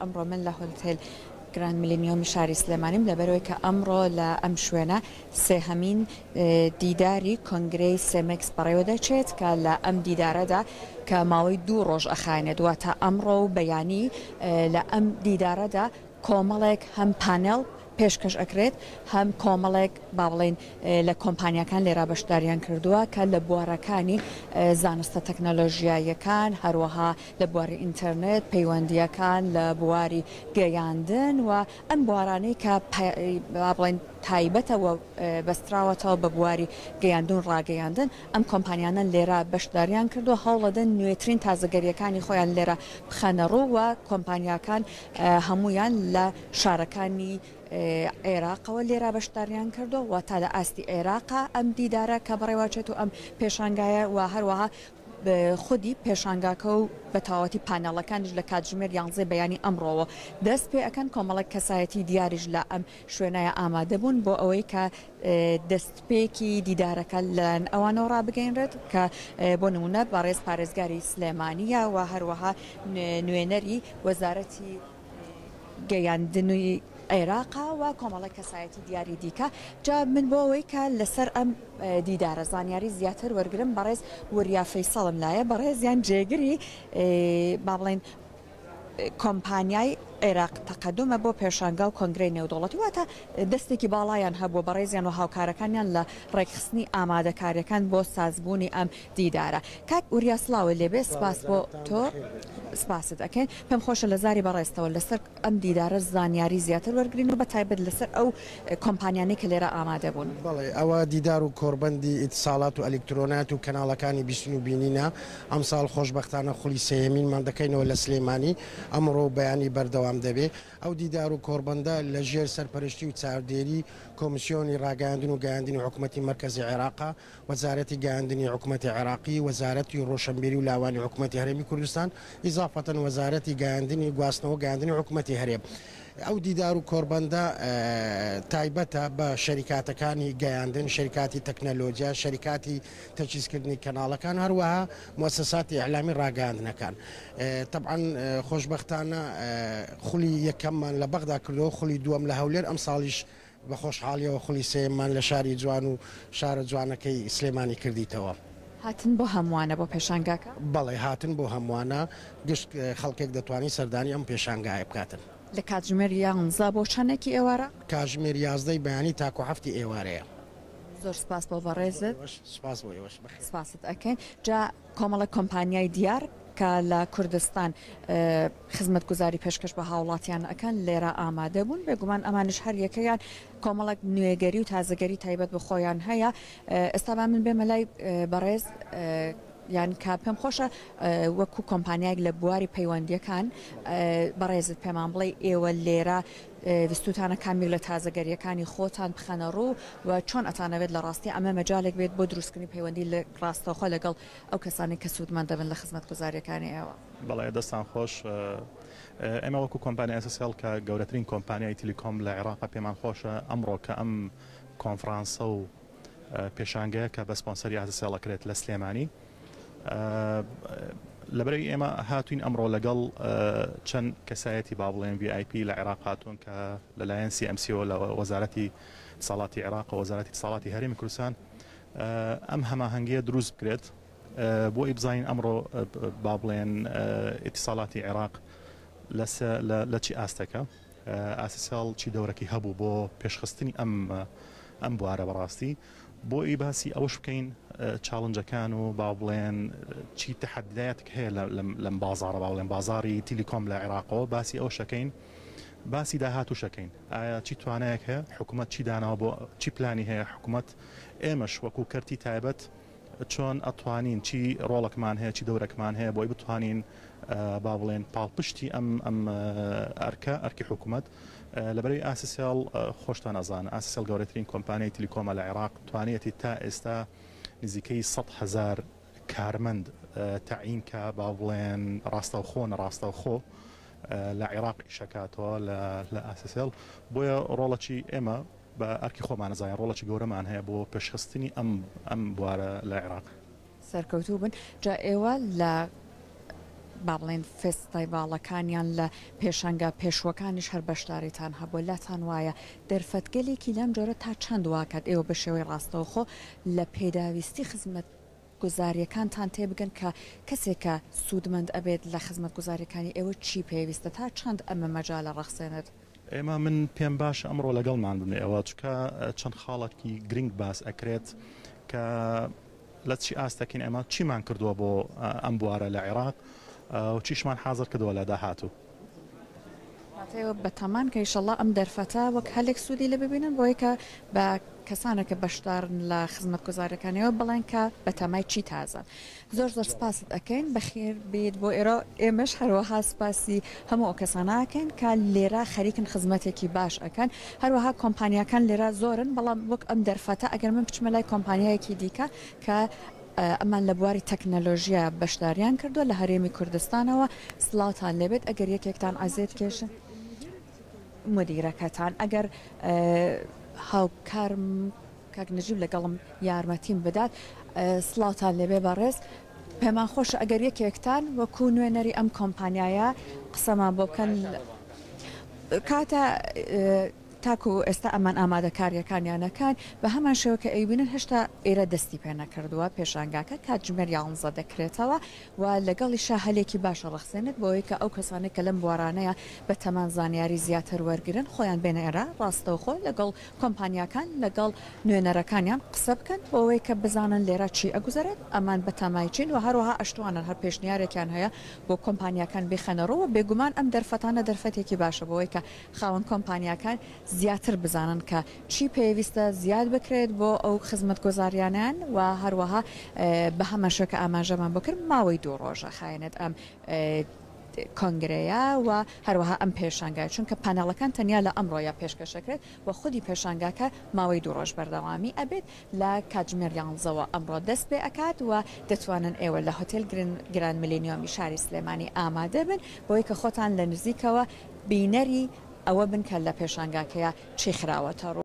ئەمڕۆ من لە هۆتێل گراند میلینیۆمی شاری سلێمانیم لەبەرەوەی کە ئەمڕۆ لە ئەم شوێنە سێهەمین دیداری کۆنگرەی سێمێکس بەڕێوە دەچێت کە لە ئەم دیدارەدا کە ماوەی 2 ڕۆژ ئەخایەنێت دواتە ئەمڕۆ و بەیانی لە ئەم دیدارەدا کۆمەڵێک هەم پانێڵ پێشکەش ئەکرێت هەم کۆمەڵێک با بڵێن لە کۆمپانیەکان لێرا بەشداریان کردووە کە لە بوارەکانی زانستە تەکنەلۆژیاییەکان هەروەها لە بواری ئینتەرنێت پەیوەندیەکان لە بواری گەیاندن و ئەم بوارانەی کە با بڵێن تایبەتەوە بەستراوەتەوە بە بواری گەیاندون ڕاگەیاندن ئەم کۆمپانیانە لێرە بەشداریان کردو هەوڵەدەن نوێترین تازەگەریەکانی خۆیان لێرە بخەنەڕوو و کۆمپانیاکان هەمویان لە شارەکانی عێراقەوە لێرە بەشداریان کردو و تا لە ئاستی عێراقا ئەم دیدارە کە بەڕێواچێت و ئەم پێشانگایە و هەروەها خودی پێشانگاکە و بە تاواتی پانەڵەکانیش لە کاتژمێر 11 بەیانی ئەمڕۆوە دەست پێ ئەەکەن کۆمەڵک کەسایەتی دیاریش لە ئەم شوێنایە ئامادەبوون بۆ ئەوەی کە دەستپێکی دیدارەکە لەن ئەوانەوە ڕابگەینرێت کە بۆ نمونە بەڕێز پارێزگاری سلێمانیە و هەروەها نوێنەری وەزارەتی گەیاندنوی عێراقا و کۆمەڵە کەسایەتی دیاری دیکە جا من بۆ ئەوەی کە لەسەر ئەم دیدارە زانیاری زیاتر وەرگرم بەڕێز وریا فەیسەڵم لایە بەڕێزیان جێگری با بڵێن کۆمپانیای عێراق تەقەدومە بۆ پێشانگا و کۆنگرەی نێودوڵەتی واتە دەستێکی باڵایان هەبوو بەڕێزیان و هاوکارەکانیان لە ڕێکخستنی ئامادەکاریەکان بۆ سازبوونی ئەم دیدارە کاک وریا سڵاوە لێبێ سپاس بۆ تۆ سپاست ئەکەن پێم خۆشە لە زاری بەڕێستەوە لەسەر ئەم دیدارە زانیاری زیاتر وەرگرین و بە تایبەت لەسەر ئەو کۆمپانیانەی کە لێرە ئامادە بوون. بەڵێ ئەوە دیدار و کۆربەندی ئیتساڵات و ئەلکترۆنات و کەناڵەکانی بیستن و بینینە ئەم ساڵ خۆشبەختانە خولی سێهەمینمان دەکەینەوە لە سلێمانی ئەمڕۆ بەیانی بەردەوام دەبێ ئەو دیدار و کۆربەندە لە ژێر سەرپەرشتی و چاودێری کۆمیسیۆنی ڕاگەاندن و گەیاندنی حکوومەتی مرکزی عێراقا وەزارەتی گەیاندنی حکوومەتی عێراقی وەزارەتی ڕۆشنبیری و لاوانی حکوومەتی هەرێمی کوردستان ئیزافەتەن وەزارەتی گەیاندنی گواستنەوە گەیاندنی حکوومەتی هەرێم ئەو دیدار و کۆربەندە تایبەتە بە شەریکاتەکانی گەیاندن شەریکاتی تەکنەلۆجیا شەریکاتی تەجیزکردنی کەناڵەکان هەروەها موسساتی ئیعلامی ڕاگەاندنەکان طبعاً خۆشبەختانە خولی یەکەممان لە بەغدا کردەوە خولی دووەم لە هەولێر ئەم ساڵیش بە خۆشحاڵیەوە خولی سێمان لە شاری جوان و شارە جوانەکەی سلێمانی کردیتەوە. هاتن بۆ هەمووانە بۆ پێشانگاکە؟ بەڵێ هاتن بۆ هەمووانە گشت خەڵکێک دەتوانانی سەردانی ئەم پێشانگایە بکاتن. لە کاتژمێر 11 بۆ چەندێکی ئێوارە؟ کاتژمێر 11 بەیانی تاکو هەفتی ئێوارەیە. زۆر سپاس بۆ بەڕێزت. سپاس بۆ ئێوەش بەخێر. سپاست ئەکەین. جا کۆمەڵە کۆمپانیای دیار کە لە کوردستان خزمەتگوزاری پێشکەش بە هاوڵاتیان ئەەکەن لێرە ئامادە بوون بێگومان ئەمانش هەر یەکەیان کۆمەڵک نوێگەری و تازەگەری تایبەت بە خۆیان هەیە ئێستا با من بێمە لای بەڕێز یان کا پێم خۆشە وەکو کۆمپانیایك لە بواری پەیوەندیەکان بەڕێزت پێمان بڵێ ئێوە لێرە وستوتانە کامیل لە تازەگەریەکانی خۆتان بخەنە ڕوو و چۆن ئەتانەوێت لە ڕاستی ئەمە مەجالێک بێت بۆ دروستکردنی پەیوەندی لە ڕاستەوخۆ لەگەڵ ئەو کەسانی کە سوودمان دەبن لە خزمەتگوزاریەکانی ئێوە. بەڵێ دەستان خۆش ئێمە وەکو کۆمپانیای ئەساسیال کە گەورەترین کۆمپانیای تیلیکۆم لە عێراق پێمان خۆشە ئەمڕۆ کە ئەم کۆنفرانسە و پێشانگەیە کە بە سپۆنسەری ئاساسیالەکرێت لە سلێمانی لەبەرەوەی ئێمە هاتوین ئەمڕۆ لەگەڵ چەند کەسایەتی با بڵێن VIP لە عێراق هاتوون کە لەلایەن CMCO لە وەزارەتی اتصاڵاتی عێراق و وەزارەتی اتصاڵاتی هەرێمی کوردستان ئەم هەماهەنگیە دروست بکرێت بۆ ئیبزاین ئەمڕۆ با بڵێن اتصاڵاتی عێراق لە چی ئاستەکە ئاساسیال چی دەورەکی هەبوو بۆ پێشخستنی ئەم بوارە بەڕاستی بۆ ئی باسی ئەوش بکەین چاڵنجەکان و با بڵێن چی تەحەدیاتێک هەیە لەم بازارە با بڵێن بازاری تیلیکۆم لە عێراقەوە باسی ئەو شەکەین باسی داهاتوو شەکەین ئایا چی توانایەک هەیە حکوومەت چی داناوە بۆ چی پلانی هەیە حکوومەت ئێمەش وەکو کەرتی تایبەت چۆن ئەتوانین چی ڕۆڵێکمان هەیە چی دەورەکمان هەیە بۆی بتوانین با بڵێن پاڵپشتی ئەم ئەرکی حکوومەت لەبەرەوەی ئاساسیال خۆشتان ئەزانە ئاساسیال گەورەترین کۆمپانیای تیلیکۆمە لە عێراق توانێتی تا ئێستا نزیکەی 100,000 کارمەند تەعین کە با بڵێن ڕاستەوخۆ نەڕاستەوخۆ لە عێراق ئیشەکاتەوە لە ئاساسیال بۆیە ڕۆڵەکی ئێمە بە ئەرکی خۆمان نەزانین ڕۆڵەکی گەورەمان هەیە بۆ پێشخستنی ئەم بوارە لە عێراق سەرکەوتوو بن جا ئێوە لە با بڵێن فێستیڤاڵەکانیان لە پێشەنگە پێشوەکانیش هەر بەشداریتان هەبوو لاتان وایە دەرفەتگەلێکی لەم جۆرە تا چەند واکات ئێوە بە شێوەی ڕاستەوخۆ لە پێداویستی خزمەت گوزاریەکانتان تێبگەن کە کەسێکە سوودمەند ئەبێت لە خزمەت گوزاریەکانی ئێوە چی پێویستە تا چەند ئەمە مەجالە ڕەخسێنێت ئێمە من پێم باش ئەمڕۆ لەگەڵمان بن ئێوە چکە چەند خاڵێکی گرنگ باس ئەکرێت کە لە چی ئاستەکەین ئێمە چیمان کردووە بۆ ئەم بوارە لە عێراق و چیشمان حاضر کردووە لە داهاتوو بەتەمان کە ئیشەڵڵا ئەم دەرفەتە وەک هەلێک سوودی لە ببینن بۆی کە بە کەسانێکە بەشدارن لە خزمەت گوزاریەکانیەوە بڵێن کە بەتەمای چی تازە زۆر سپاست ئەەکەین بەخێر بێت بۆ ئێرە ئێمەش هەروەها سپاسی هەموو ئەو کەساناکەن کە لێرە خەریکن خزمەتێکی باش ئەەکەن هەروەها کۆمپانیەکان لێرە زۆرن بەڵام وەک ئەم دەرفەتە ئەگەر من بچمە لای کۆمپانیایەکی دیکە کە ئەمان لە بواری تەکنەلۆژیە بەشداریان کردووە لە هەرێمی کوردستانەوە سڵاوتان لێبێت ئەگەر یەکێکتان ئازێت کێشن مدیرەکەتان ئەگەر هاوکارم کاک نەجیب لەگەڵم یارمەتیم بدات سڵاوتان لێبێ بەڕێز پێمان خۆشە ئەگەر یەکێکتان وەکو نوێنەری ئەم کۆمپانیایە قسەمان بۆ بکەن کاتە تاکو ئێستا ئەمان ئامادەکاریەکانیانەکان بە هەمان شێوە کە ئەیبینن هێشتا ئێرە دەستی پێ نەکردووە پێشانگاکە کاتژمێر 11 دەکرێتەوە و لەگەڵی هەلێکی باشە ڕەخسێنێت بۆەوەی کە ئەو کەسانێک کە لەم بوارانەیە بە تەمان زانیاری زیاتر وەرگرن خۆیان بێنە ئێرە ڕاستەوخۆ لەگەڵ کۆمپانیاکان لەگەڵ نوێنەرەکانیان قسە بکەن بۆەوەی کە بزانن لێرە چی ئەگوزارێت ئەمان بە تەمایچین و هەروەها ئەشتوانن هەر پێشنیارێکیان هەیە بۆ کۆمپانیاکان بخەنەڕەوە بێگومان ئەم دەرفەتانە دەرفەتێکی باشە بۆەوەی کە خاوەن کۆمپانیاکان زیاتر بزانن کە چی پێویستە زیاد بکرێت بۆ ئەو خزمەت گۆزاریانیان و هەروەها بە هەمان شوێکە ئاماژەمان بۆ کرد ماوەی 2 ڕۆژە خایەنێت ئەم کۆنگرەیە و هەروەها ئەم پێشانگای چونکە پانەڵەکان تەنیا لە ئەمڕۆیە پێشکەشەکرێت و خودی پێشانگاکە ماوەی 2 ڕۆژ بەردەوامی ئەبێت لە کاتژمێر 11ەوە ئەمڕۆ دەست پێ ئەکات و دەتوانن ئێوە لە هۆتێل گران ملێنیۆمی شاری سلێمانی ئامادە بن بۆی کە خۆتان لە نزیکەوە بینەری ئەوە بن کە لە پێشانگاکەیە چی خراوەتە ڕوو